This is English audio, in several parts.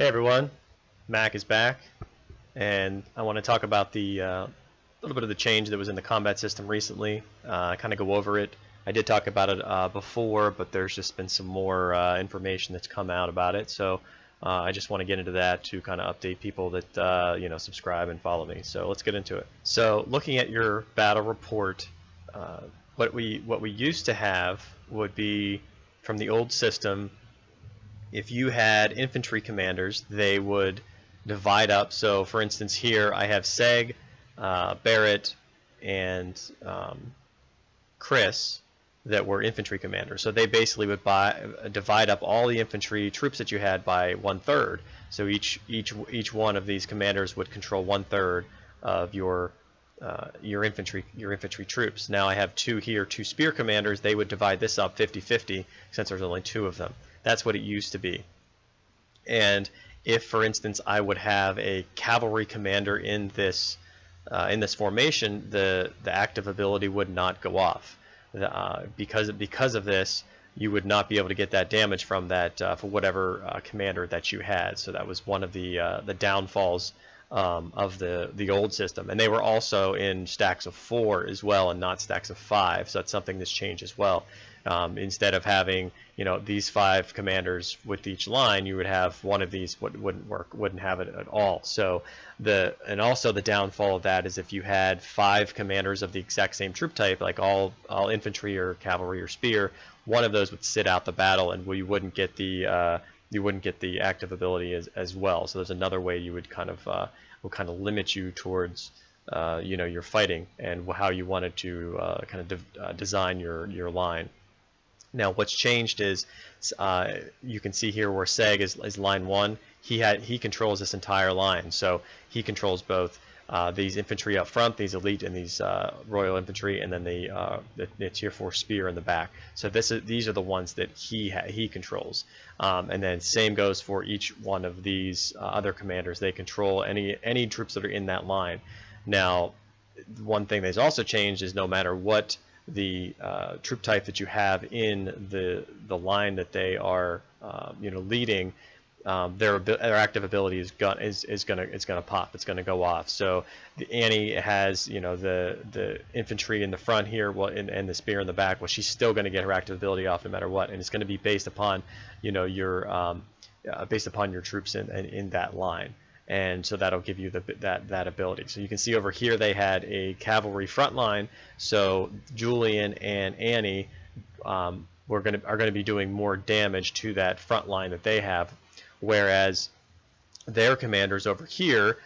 everyone, Mac is back, and I want to talk about the little bit of the change that was in the combat system recently. Kind of go over it. I did talk about it before, but there's just been some more information that's come out about it. So I just want to get into that to kind of update people that subscribe and follow me. So let's get into it. So looking at your battle report, what we used to have would be from the old system. If you had infantry commanders, they would divide up. So for instance here I have Seg, Barrett, and Chris that were infantry commanders. So they basically would divide up all the infantry troops that you had by 1/3. So each one of these commanders would control 1/3 of your infantry troops. Now I have two spear commanders. They would divide this up 50-50 since there's only two of them. That's what it used to be. And if, for instance, I would have a cavalry commander in this formation, the active ability would not go off. Because of this, you would not be able to get that damage from that for whatever commander that you had. So that was one of the downfalls of the old system. And they were also in stacks of 4 as well, and not stacks of 5. So that's something that's changed as well. Instead of having these 5 commanders with each line, you would have one of these wouldn't have it at all. So also the downfall of that is if you had 5 commanders of the exact same troop type, like all infantry or cavalry or spear, one of those would sit out the battle, and you wouldn't get the active ability as well. So there's another way you would kind of limit you towards your fighting and how you wanted to design your line. Now what's changed is you can see here where Seg is line 1. He controls this entire line, so he controls both these infantry up front, these elite and these royal infantry, and then the tier 4 spear in the back. So these are the ones that he controls, and then same goes for each one of these other commanders. They control any troops that are in that line. Now one thing that's also changed is no matter what the troop type that you have in the line that they are leading, their active ability is gonna pop. It's gonna go off. So the Annie has the infantry in the front here, and the spear in the back. Well, she's still gonna get her active ability off no matter what, and it's gonna be based upon your troops in that line. And so that'll give you that ability. So you can see over here they had a cavalry front line. So Julian and Annie are going to be doing more damage to that front line that they have, whereas their commanders over here,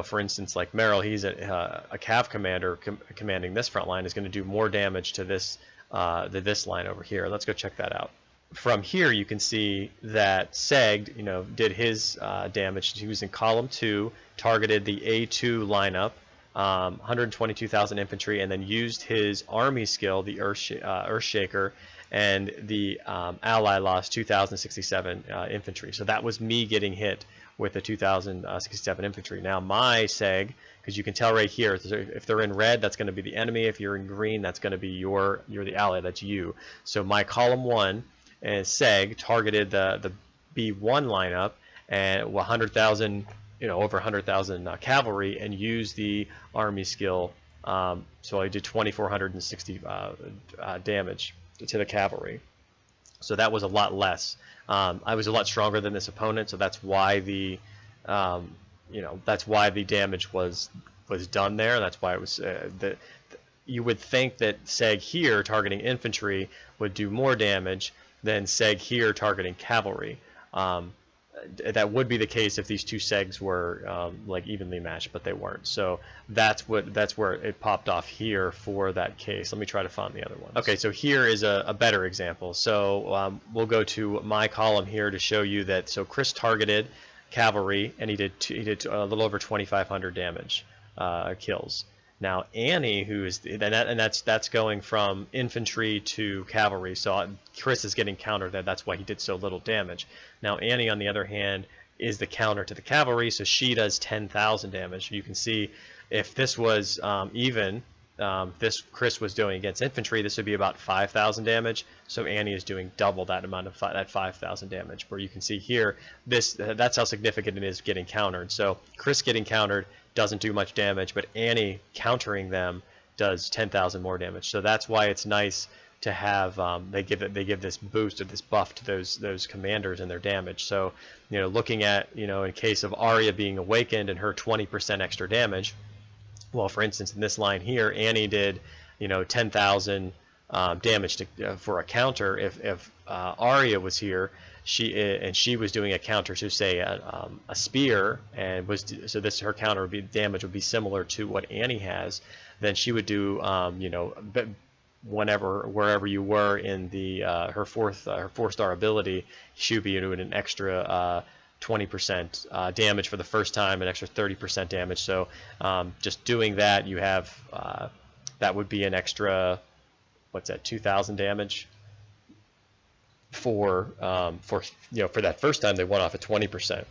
for instance, like Merrill, he's a cav commander commanding this front line, is going to do more damage to this line over here. Let's go check that out. From here you can see that Seg did his damage. He was in column 2, targeted the A2 lineup, 122,000 infantry, and then used his army skill, the Earthshaker, and the ally lost 2,067 infantry. So that was me getting hit with the 2,067 infantry. Now my Seg, because you can tell right here, if they're in red, that's going to be the enemy. If you're in green, that's going to be you're the ally. That's you. So my column 1 and Seg targeted the B1 lineup and 100,000, over 100,000 cavalry, and used the army skill. So I did 2,460 damage to the cavalry. So that was a lot less. I was a lot stronger than this opponent, so that's why the damage was done there. That's why it was you would think that Seg here targeting infantry would do more damage than Seg here targeting cavalry. That would be the case if these two Segs were like evenly matched, but they weren't. So that's where it popped off here for that case. Let me try to find the other one. Okay, so here is a better example. So we'll go to my column here to show you that. So Chris targeted cavalry, and he did a little over 2,500 damage kills. Now Annie, that's going from infantry to cavalry, so Chris is getting countered there. That's why he did so little damage. Now Annie, on the other hand, is the counter to the cavalry, so she does 10,000 damage. You can see if this was even, this Chris was doing against infantry, this would be about 5,000 damage. So Annie is doing double that amount of that 5,000 damage. Where you can see here, that's how significant it is getting countered. So Chris getting countered doesn't do much damage, but Annie countering them does 10,000 more damage. So that's why it's nice to have they give this boost or this buff to those commanders and their damage. So looking at in case of Arya being awakened and her 20% extra damage. Well, for instance, in this line here, Annie did, 10,000 damage for a counter. If Arya was here, she was doing a counter to say a spear, and her counter damage would be similar to what Annie has. Then she would do, wherever you were in the her 4-star ability, she would be doing an extra 20% damage for the first time, an extra 30% damage. So just doing that, you have that would be an extra, 2,000 damage for that first time they went off at 20%.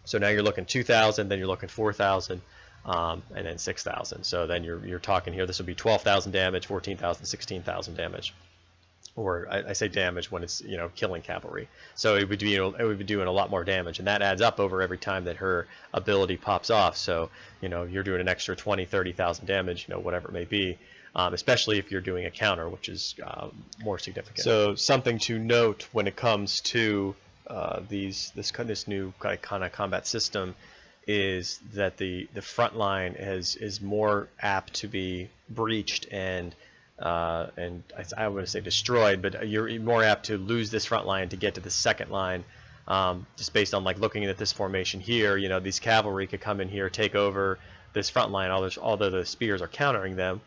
So now you're looking 2,000, then you're looking 4,000, and then 6,000. So then you're talking here. This would be 12,000 damage, 14,000, 16,000 damage. Or I say damage when it's killing cavalry. So it would be doing a lot more damage, and that adds up over every time that her ability pops off. So you're doing an extra 20, 30,000 damage, whatever it may be, especially if you're doing a counter, which is more significant. So something to note when it comes to this new kind of combat system is that the front line is more apt to be breached and I wouldn't say destroyed, but you're more apt to lose this front line to get to the second line, just based on looking at this formation here. These cavalry could come in here, take over this front line, although the spears are countering them.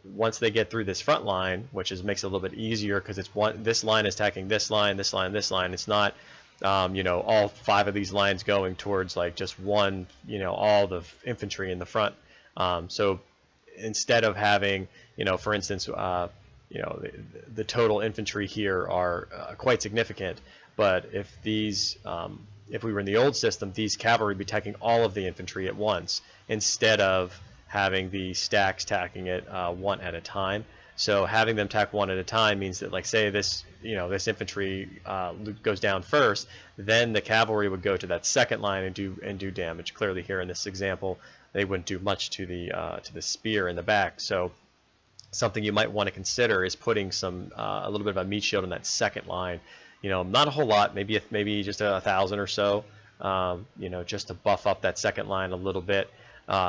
Once they get through this front line, which makes it a little bit easier because this line is attacking this line, this line, this line. It's not all 5 of these lines going towards just one, all the infantry in the front. So instead of having, for instance, the total infantry here are quite significant, but if we were in the old system, these cavalry would be attacking all of the infantry at once instead of having the stacks attacking it one at a time. So having them attack one at a time means that, say this infantry goes down first, then the cavalry would go to that second line and do damage. Clearly here in this example, they wouldn't do much to the spear in the back. So something you might want to consider is putting a little bit of a meat shield in that second line. Not a whole lot, maybe just 1,000 or so, just to buff up that second line a little bit,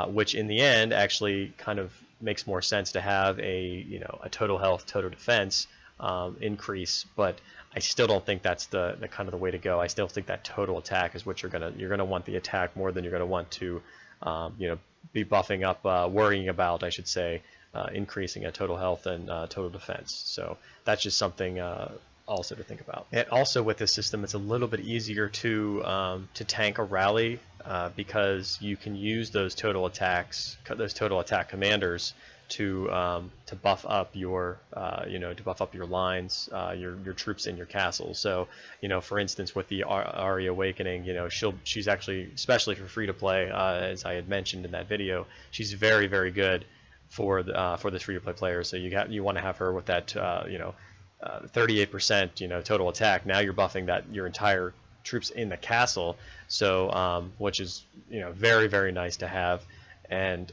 which in the end actually kind of makes more sense to have a total health, total defense increase. But I still don't think that's the kind of the way to go. I still think that total attack is what you're gonna want the attack more than you're gonna want to be buffing up, worrying about, I should say, increasing a total health and total defense. So that's just something also to think about. And also with this system, it's a little bit easier to tank a rally because you can use those total attack commanders to buff up your lines, your troops in your castle. So for instance, with the Arya Awakening, she's actually, especially for free to play, as I had mentioned in that video, she's very, very good for this free to play player. So you want to have her with that 38% total attack. Now you're buffing your entire troops in the castle, so which is very, very nice to have. And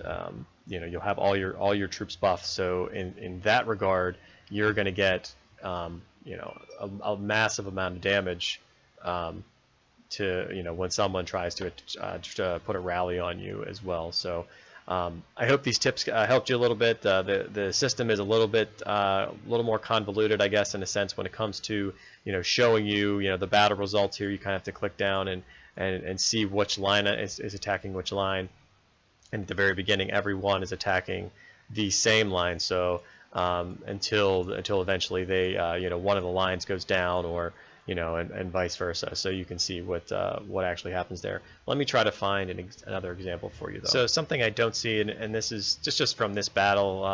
you'll have all your troops buffed. So in that regard, you're going to get a massive amount of damage to when someone tries to put a rally on you as well. So I hope these tips helped you a little bit. The system is a little more convoluted, I guess, in a sense, when it comes to showing you the battle results. Here you kind of have to click down and see which line is attacking which line. And at the very beginning, everyone is attacking the same line. So until eventually they one of the lines goes down, or and vice versa. So you can see what actually happens there. Let me try to find another example for you, though. So something I don't see, and this is just from this battle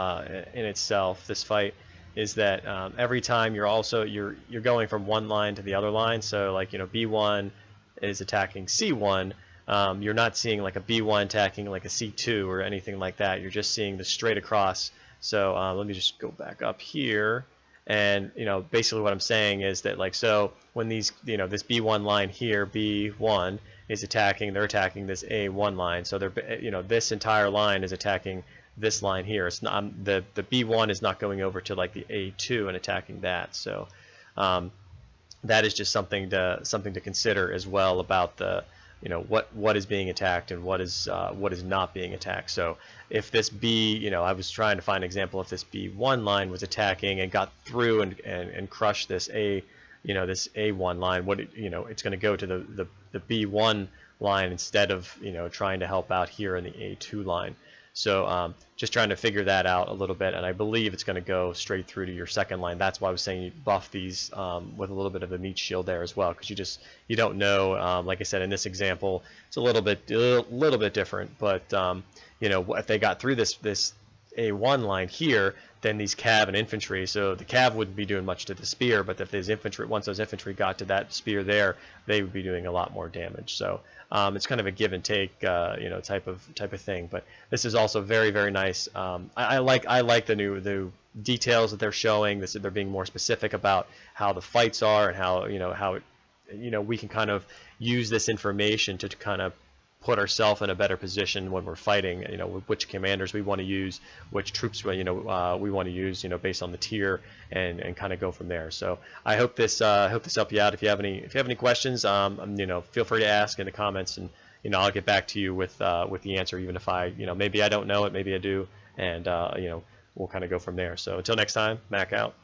in itself, this fight, is that every time you're going from one line to the other line. So B1 is attacking C1. you're not seeing like a B1 attacking like a C2 or anything like that. You're just seeing the straight across. So let me just go back up here. And basically what I'm saying is that, like, so when these, this B1 line here, B1 is attacking, they're attacking this A1 line. So they're, this entire line is attacking this line here. It's not the B1 is not going over to like the A2 and attacking that. So that is just something to consider as well about the what is being attacked and what is not being attacked. So if this B, I was trying to find an example, if this B1 line was attacking and got through and crushed this this A1 line, it's going to go to the B1 line instead of trying to help out here in the A2 line. So just trying to figure that out a little bit, and I believe it's going to go straight through to your second line. That's why I was saying you buff these with a little bit of a meat shield there as well, because you don't know. Like I said, in this example, it's a little bit different, but if they got through this A1 line here, then these cav and infantry, so the cav wouldn't be doing much to the spear, but if there's infantry, once those infantry got to that spear there, they would be doing a lot more damage. So it's kind of a give and take type of thing. But this is also very, very nice. I like the new details that they're showing. They're being more specific about how the fights are and how we can kind of use this information to kind of put ourselves in a better position when we're fighting, which commanders we want to use, which troops we want to use, based on the tier, and kind of go from there. So I hope this helped you out. If you have any questions, feel free to ask in the comments, and I'll get back to you with the answer, even if maybe I don't know it, maybe I do, and we'll kind of go from there. So until next time, Mac out.